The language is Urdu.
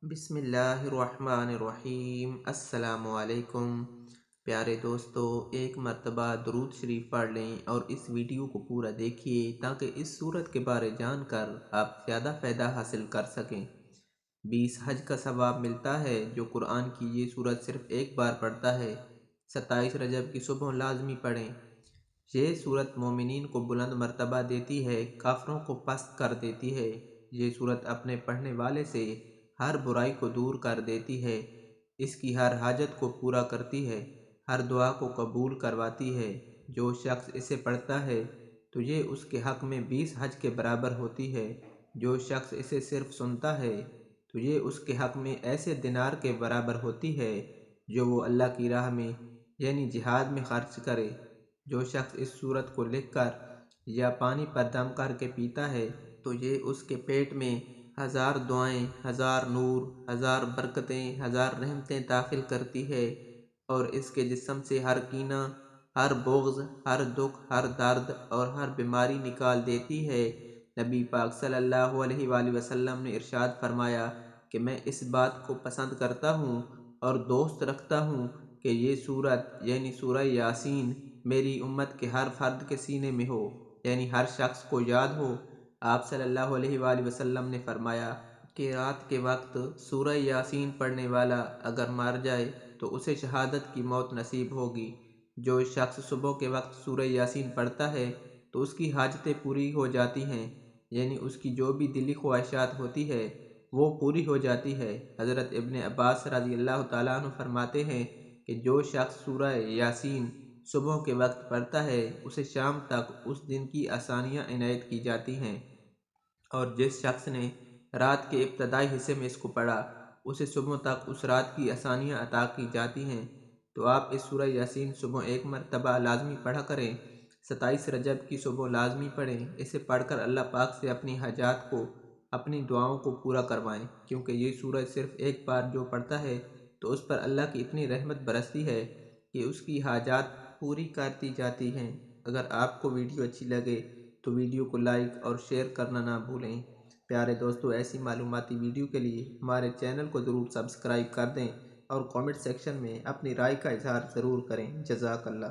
بسم اللہ الرحمن الرحیم۔ السلام علیکم پیارے دوستو، ایک مرتبہ درود شریف پڑھ لیں اور اس ویڈیو کو پورا دیکھیے تاکہ اس صورت کے بارے جان کر آپ زیادہ فائدہ حاصل کر سکیں۔ 20 حج کا ثواب ملتا ہے جو قرآن کی یہ صورت صرف ایک بار پڑھتا ہے۔ 27 رجب کی صبح لازمی پڑھیں۔ یہ صورت مومنین کو بلند مرتبہ دیتی ہے، کافروں کو پست کر دیتی ہے۔ یہ صورت اپنے پڑھنے والے سے ہر برائی کو دور کر دیتی ہے، اس کی ہر حاجت کو پورا کرتی ہے، ہر دعا کو قبول کرواتی ہے۔ جو شخص اسے پڑھتا ہے تو یہ اس کے حق میں 20 حج کے برابر ہوتی ہے۔ جو شخص اسے صرف سنتا ہے تو یہ اس کے حق میں ایسے دینار کے برابر ہوتی ہے جو وہ اللہ کی راہ میں یعنی جہاد میں خرچ کرے۔ جو شخص اس صورت کو لکھ کر یا پانی پر دم کر کے پیتا ہے تو یہ اس کے پیٹ میں 1000 دعائیں، 1000 نور، 1000 برکتیں، 1000 رحمتیں داخل کرتی ہے اور اس کے جسم سے ہر کینہ، ہر بغض، ہر دکھ، ہر درد اور ہر بیماری نکال دیتی ہے۔ نبی پاک صلی اللہ علیہ وآلہ وسلم نے ارشاد فرمایا کہ میں اس بات کو پسند کرتا ہوں اور دوست رکھتا ہوں کہ یہ سورت یعنی سورہ یاسین میری امت کے ہر فرد کے سینے میں ہو، یعنی ہر شخص کو یاد ہو۔ آپ صلی اللہ علیہ وآلہ وسلم نے فرمایا کہ رات کے وقت سورہ یاسین پڑھنے والا اگر مر جائے تو اسے شہادت کی موت نصیب ہوگی۔ جو شخص صبح کے وقت سورہ یاسین پڑھتا ہے تو اس کی حاجتیں پوری ہو جاتی ہیں، یعنی اس کی جو بھی دلی خواہشات ہوتی ہے وہ پوری ہو جاتی ہے۔ حضرت ابن عباس رضی اللہ تعالیٰ عنہ فرماتے ہیں کہ جو شخص سورہ یاسین صبح کے وقت پڑھتا ہے اسے شام تک اس دن کی آسانیاں عنایت کی جاتی ہیں، اور جس شخص نے رات کے ابتدائی حصے میں اس کو پڑھا اسے صبح تک اس رات کی آسانیاں عطا کی جاتی ہیں۔ تو آپ اس سورہ یاسین صبح ایک مرتبہ لازمی پڑھا کریں۔ 27 رجب کی صبح لازمی پڑھیں۔ اسے پڑھ کر اللہ پاک سے اپنی حاجات کو، اپنی دعاؤں کو پورا کروائیں، کیونکہ یہ سورہ صرف ایک بار جو پڑھتا ہے تو اس پر اللہ کی اتنی رحمت برستی ہے کہ اس کی حاجات پوری کر دی جاتی ہیں۔ اگر آپ کو ویڈیو اچھی لگے تو ویڈیو کو لائک اور شیئر کرنا نہ بھولیں۔ پیارے دوستو، ایسی معلوماتی ویڈیو کے لیے ہمارے چینل کو ضرور سبسکرائب کر دیں اور کامنٹ سیکشن میں اپنی رائے کا اظہار ضرور کریں۔ جزاک اللہ۔